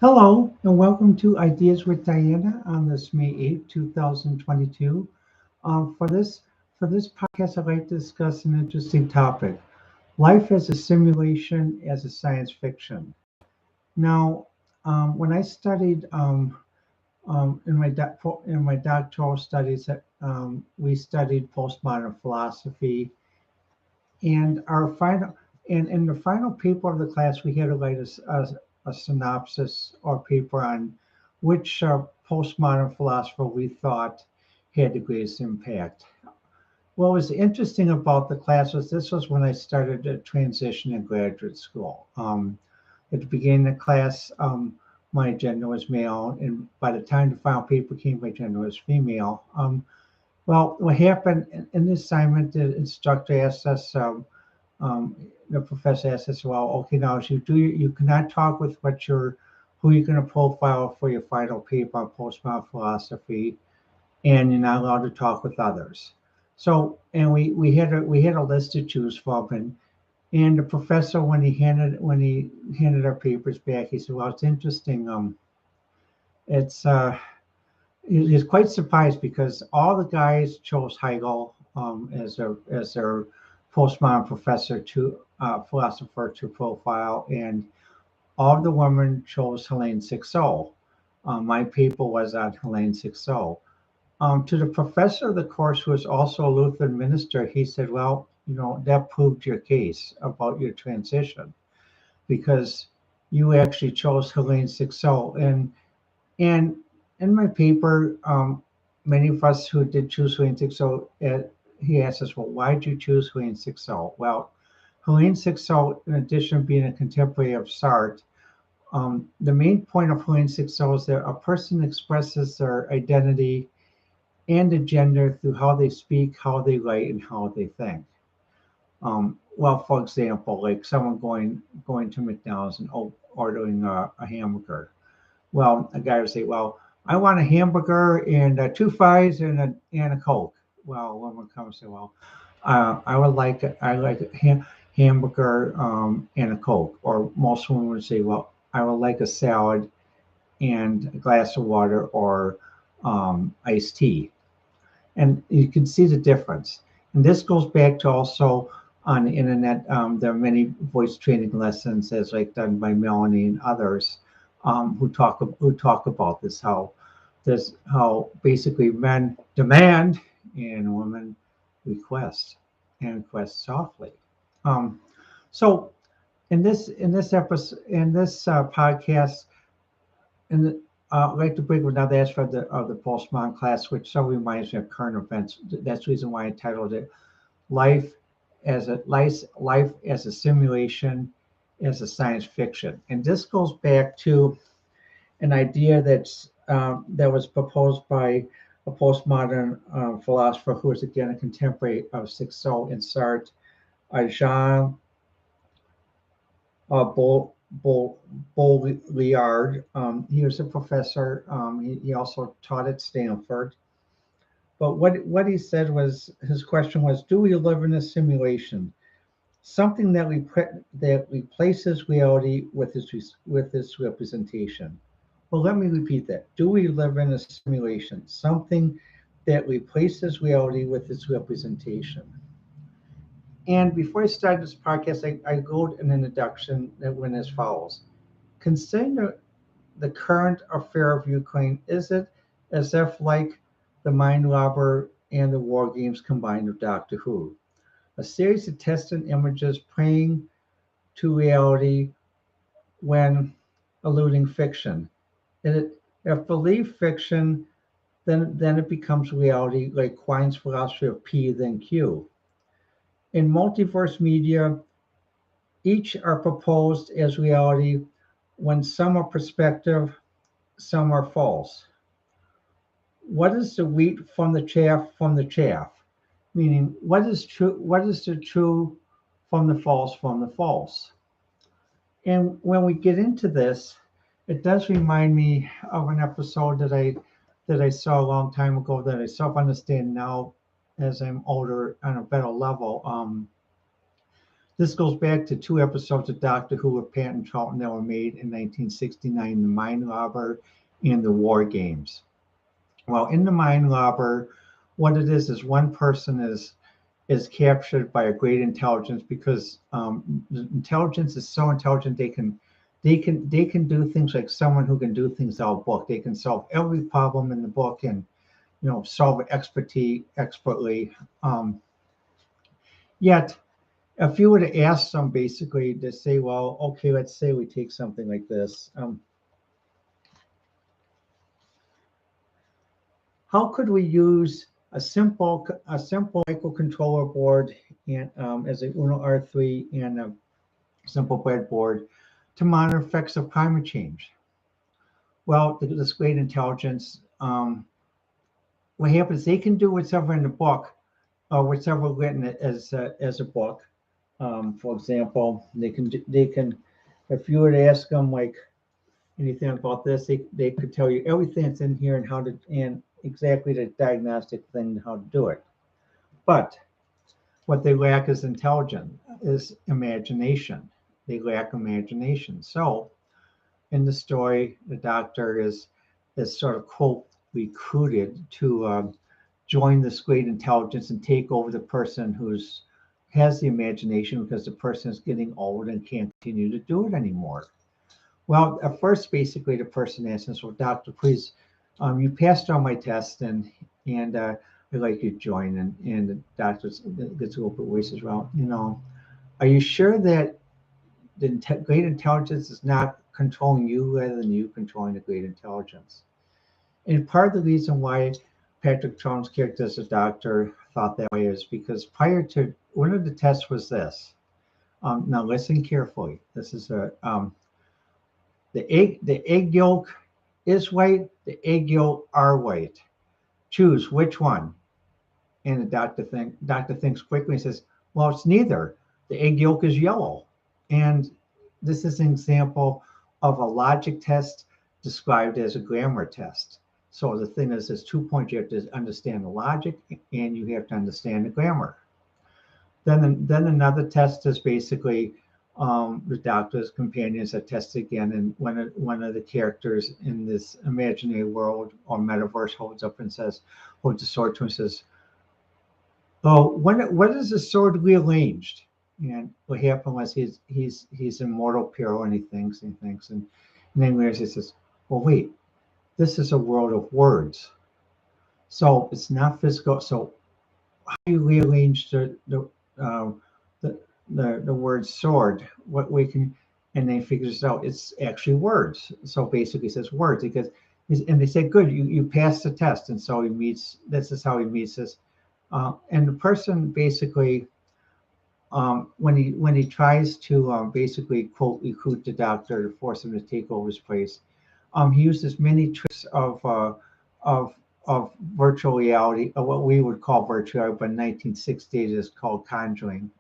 Hello and welcome to Ideas with Diana on this May 8th, 2022. For this podcast, I'd like to discuss an interesting topic: life as a simulation, as a science fiction. Now, when I studied in my doctoral studies, we studied postmodern philosophy, and our final and in the final paper of the class, we had to write a synopsis or paper on which postmodern philosopher we thought had the greatest impact. What was interesting about the class was this was when I started to transition in graduate school. At the beginning of the class, my gender was male, and by the time the final paper came, my gender was female. Well, what happened in the assignment, the instructor asked us, um, the professor asked us, well, okay, now as you cannot talk with who you're going to profile for your final paper on postmodern philosophy, and you're not allowed to talk with others. So, and we had a list to choose from, and the professor, when he handed our papers back, he said, well, it's interesting. It's He's quite surprised because all the guys chose Hegel as their postmodern professor to philosopher to profile, and all of the women chose Helene Sixel. My paper was on Helene Sixel. To the professor of the course, who was also a Lutheran minister, he said, "Well, that proved your case about your transition because you actually chose Helene Sixel." And in my paper, many of us who did choose Helene Sixel, he asked us, well, why did you choose Helene Sixel? Well, Helene Sixel, in addition to being a contemporary of Sartre, the main point of Helene Sixel is that a person expresses their identity and a gender through how they speak, how they write, and how they think. Well, for example, like someone going to McDonald's and ordering a hamburger. Well, a guy would say, "Well, I want a hamburger and two fries and a Coke." Well, a woman comes and say, "Well, I like a hamburger and a Coke." Or most women would say, "Well, I would like a salad and a glass of water or iced tea." And you can see the difference. And this goes back to also on the internet. There are many voice training lessons, as like done by Melanie and others, who talk about how basically men demand and women request and request softly. Um, so in this episode in this podcast, and I'd like to bring another aspect of the postmodern class, which so reminds me of current events. That's the reason why I titled it "Life Life as a Simulation, as a Science Fiction." And this goes back to an idea that was proposed by a postmodern philosopher who was again a contemporary of Sixto and Sartre, Jean Baudrillard. He was a professor. He also taught at Stanford. But what he said was his question was: do we live in a simulation, something that replaces reality with its representation? Well, let me repeat that. Do we live in a simulation, something that replaces reality with its representation? And before I start this podcast, I wrote an introduction that went as follows. Consider the current affair of Ukraine. Is it as if like the Mind Robber and the War Games combined with Doctor Who? A series of tested images praying to reality when eluding fiction. If belief fiction, then it becomes reality, like Quine's philosophy of P then Q. In multiverse media, each are proposed as reality when some are perspective, some are false. What is the wheat from the chaff? Meaning, what is the true from the false? And when we get into this, it does remind me of an episode that I saw a long time ago that I self understand now as I'm older on a better level. This goes back to 2 episodes of Doctor Who with Pat and Charlton that were made in 1969, The Mind Robber and The War Games. Well, in The Mind Robber, what it is one person is captured by a great intelligence because intelligence is so intelligent they can do things like someone who can do things out of book. They can solve every problem in the book and solve it expertly. Yet, if you were to ask them basically to say, well, okay, let's say we take something like this. How could we use a simple microcontroller board and as a Uno R3 and a simple breadboard to monitor effects of climate change? Well, this great intelligence, what happens? They can do whatever in the book or whatever written as a book. For example, they can, if you were to ask them like anything about this, they could tell you everything that's in here and how to and exactly the diagnostic thing how to do it. But what they lack is imagination. They lack imagination. So in the story, the doctor is sort of quote recruited to join this great intelligence and take over the person who's has the imagination because the person is getting old and can't continue to do it anymore. Well, at first, basically, the person asks, "Well, doctor, please, you passed all my tests, and I'd like you to join." And the doctor gets a little bit voices, "Well, are you sure that the great intelligence is not controlling you rather than you controlling the great intelligence?" And part of the reason why Patrick Troughton's character as a doctor thought that way is because prior to one of the tests was this. Now listen carefully. This is the egg yolk is white. The egg yolk are white. Choose which one. And the doctor thinks quickly and says, "Well, it's neither. The egg yolk is yellow." And this is an example of a logic test described as a grammar test. So the thing is, there's 2 points. You have to understand the logic and you have to understand the grammar. Then another test is basically the doctor's companions are tested again, and one of the characters in this imaginary world or metaverse holds the sword to him and says, "Oh, what is the sword rearranged?" And what happened was he's in mortal peril and he thinks, and then he says, "Well, wait, this is a world of words, so it's not physical. So how do you rearrange uh, the word sword? What we can," and then he figures out it's actually words. So basically, it says words because, and they say, "Good, you passed the test." And so he meets. This is how he meets this, and the person basically. When he tries to basically quote recruit the doctor to force him to take over his place, he uses many tricks of virtual reality, what we would call virtual reality, but in 1960s it is called conjuring.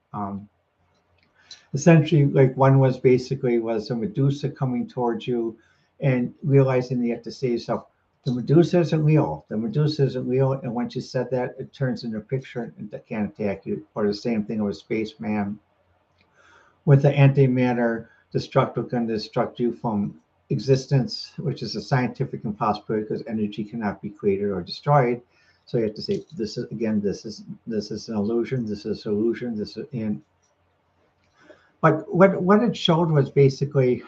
Essentially, like one was a Medusa coming towards you, and realizing that you have to say to yourself, "The Medusa isn't real. The Medusa isn't real." And once you said that, it turns into a picture and that can't attack you. Or the same thing with Spaceman with the antimatter destructor can destruct you from existence, which is a scientific impossibility because energy cannot be created or destroyed. So you have to say, this is an illusion, this is illusion, this is in. But what it showed was basically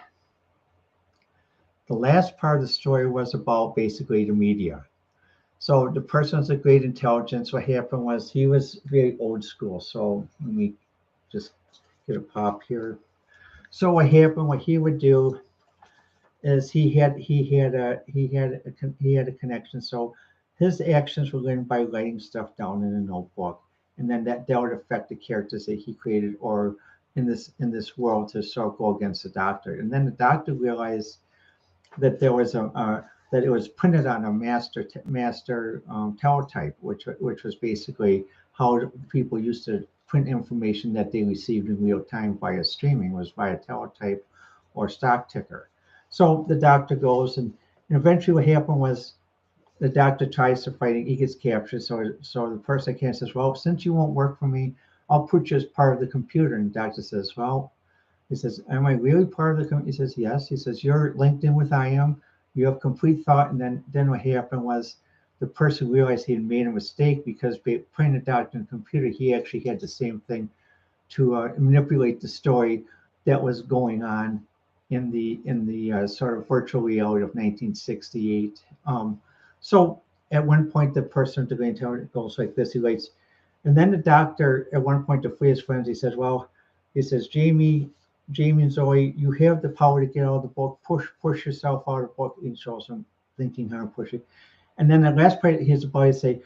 the last part of the story was about basically the media. So the person was a great intelligence. What happened was he was very old school. So let me just get a pop here. So what happened? What he would do is he had a connection. So his actions were learned by writing stuff down in a notebook, and then that would affect the characters that he created, or in this world to sort of go against the doctor. And then the doctor realized that there was that it was printed on a master teletype, which was basically how people used to print information that they received in real time via streaming, was via teletype or stock ticker. So the doctor goes and eventually what happened was the doctor tries to fight it, he gets captured. So the person can says, "Well, since you won't work for me, I'll put you as part of the computer. And the doctor says, well, he says, am I really part of the computer? He says, yes. He says, you're linked in with I am. You have complete thought. And then what happened was the person realized he had made a mistake because by putting the doctor in the computer, he actually had the same thing to manipulate the story that was going on in the sort of virtual reality of 1968. So at one point, the person at the Grand Tower goes like this. He writes, and then the doctor at one point to free his friends, he says, "Well, he says, Jamie and Zoe, you have the power to get out of the book. Push yourself out of the book." And shows him thinking how to push it. And then the last part, his boy say,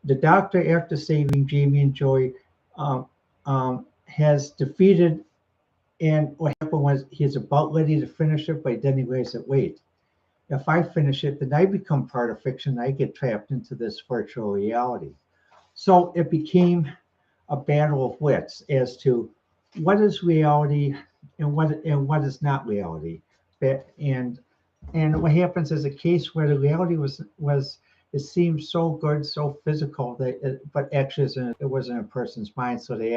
the doctor, after saving Jamie and Joy, um, has defeated. And what happened was he's about ready to finish it, but then he realized, wait, if I finish it, then I become part of fiction. I get trapped into this virtual reality. So it became a battle of wits as to what is reality and what is not reality. And what happens is a case where the reality was it seemed so good, so physical that but actually it wasn't a person's mind. So they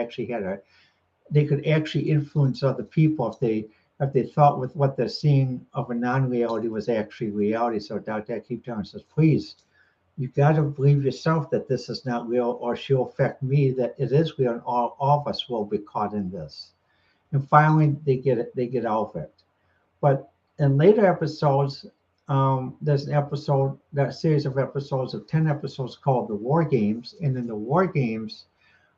could actually influence other people if they thought with what they're seeing of a non-reality was actually reality. So Dr. Keep Down says, please, you got to believe yourself that this is not real, or she'll affect me that it is real, and all of us will be caught in this. And finally, they get out of it. But in later episodes, there's an episode, that series of episodes of 10 episodes called The War Games. And then the War Games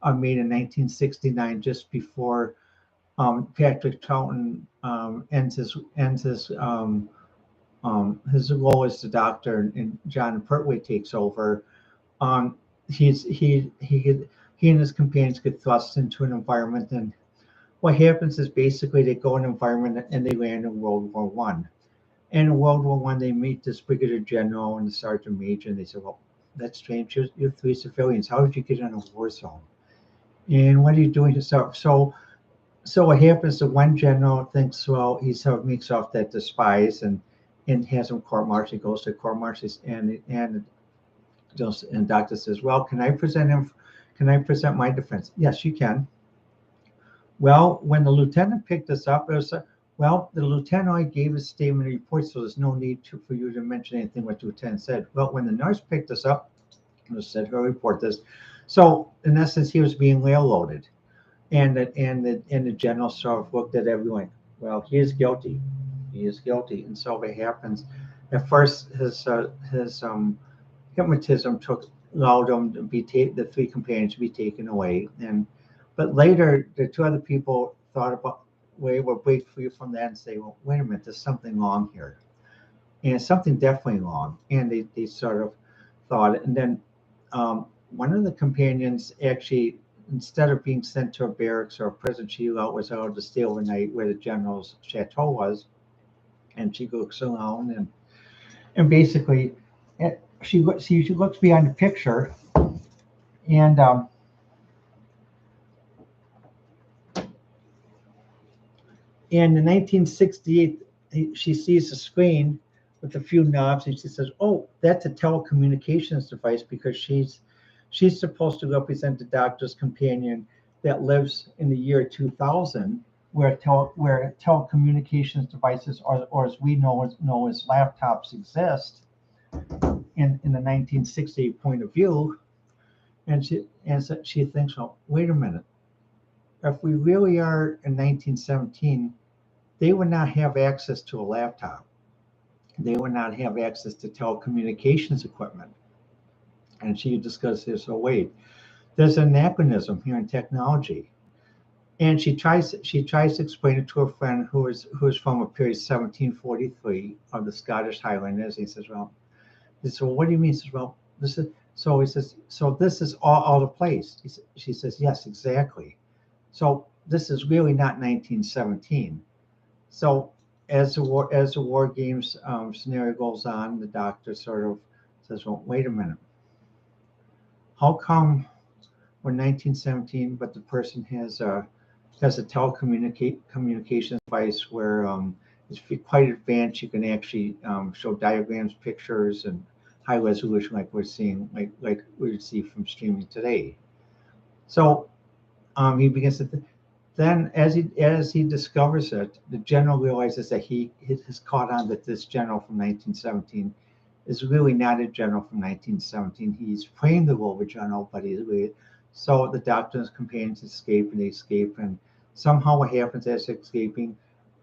are made in 1969, just before Patrick Troughton ends his role as the doctor, and John Pertwee takes over. Um, he and his companions get thrust into an environment, and what happens is basically they go in an environment and they land in World War One. And in World War One, they meet this brigadier general and the sergeant major, and they say, "Well, that's strange. You're three civilians. How did you get in a war zone? And what are you doing yourself?" So what happens? The one general thinks, well, he sort of makes off that despise and has him court-martialed. He goes to court-martial, and doctor says, well, can I present him? Can I present my defense? Yes, you can. Well, when the lieutenant picked us up, it was, well, the lieutenant only gave a statement of report, so there's no need for you to mention anything what the lieutenant said. Well, when the nurse picked us up, it said her report this. So in essence, he was being railroaded. And the general sort of looked at everyone. Well, he is guilty. He is guilty. And so what happens? At first, his hypnotism allowed him to the three companions to be taken away. But later, the two other people thought about were break free from that and say, well, wait a minute, there's something wrong here, and something definitely wrong. And they sort of thought it. And then one of the companions actually, instead of being sent to a barracks or a prison, she was allowed to stay overnight where the general's chateau was. And she looks around and basically she looks behind the picture, and in 1968 she sees a screen with a few knobs, and she says, oh, that's a telecommunications device, because she's supposed to represent the doctor's companion that lives in the year 2000, where telecommunications devices, or as we know as laptops, exist in the 1960 point of view. And she thinks, well, wait a minute. If we really are in 1917, they would not have access to a laptop. They would not have access to telecommunications equipment. And she discusses, so wait, there's an anachronism here in technology. And she tries to explain it to a friend who is from a period 1743 of the Scottish Highlanders. He says, well, what do you mean? He says, well, this is so. He says, so this is all out of place. She says, yes, exactly. So this is really not 1917. So as the war games scenario goes on, the doctor sort of says, well, wait a minute. How come we're 1917, but the person has a telecommunications device where it's quite advanced. You can actually show diagrams, pictures, and high resolution, like we're seeing, like we would see from streaming today. So He begins to. Then, as he discovers it, the general realizes that he has caught on that this general from 1917 is really not a general from 1917. He's playing the role of a general, but he's really. So the doctor and his companions escape, and they escape, and somehow what happens as they're escaping,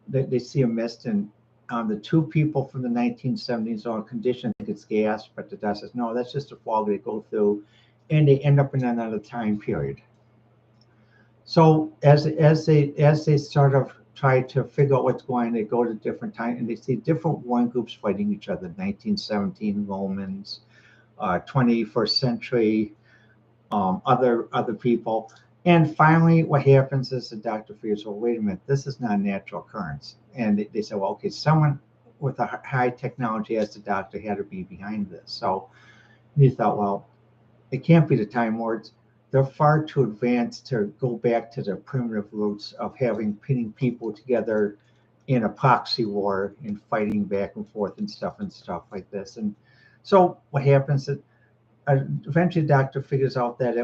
they see a mist, and the two people from the 1970s are conditioned to think it's gas, but the doctor says, no, that's just a fog they go through, and they end up in another time period. So as they sort of try to figure out what's going on, they go to different time and they see different warring groups fighting each other. 1917 Romans, 21st century, other people. And finally, what happens is the doctor figures, well, wait a minute, this is not a natural occurrence. And they say, well, okay, someone with a high technology as the doctor had to be behind this. So he thought, well, it can't be the Time Lords. They're far too advanced to go back to their primitive roots of pinning people together in a proxy war and fighting back and forth and stuff like this. And so what happens is eventually the doctor figures out that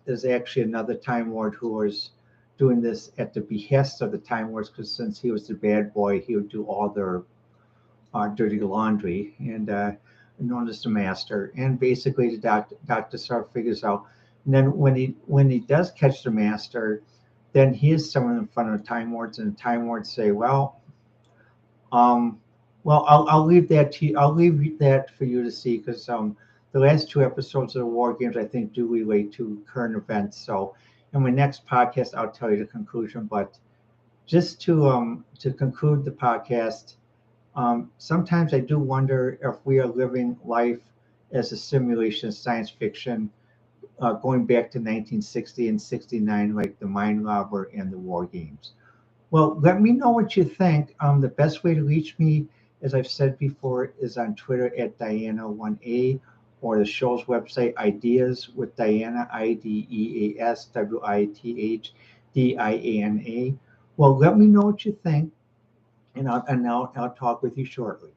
is actually another Time Lord who was doing this at the behest of the Time Lords, because since he was the bad boy, he would do all their dirty laundry, and known as the master. And basically, the doctor sort of figures out. And then when he does catch the master, then he is someone in front of the Time Lords, and the Time Lords say, um, well, I'll leave that to you. I'll leave that for you to see, because the last two episodes of the War Games, I think, do relate to current events. So in my next podcast, I'll tell you the conclusion. But just to conclude the podcast, sometimes I do wonder if we are living life as a simulation of science fiction, going back to 1960 and 69, like the Mind Robber and the War Games. Well, let me know what you think. The best way to reach me, as I've said before, is on Twitter at Diana1A, or the show's website, Ideas with Diana, IDEASWITHDIANA. Well, let me know what you think, and I'll talk with you shortly.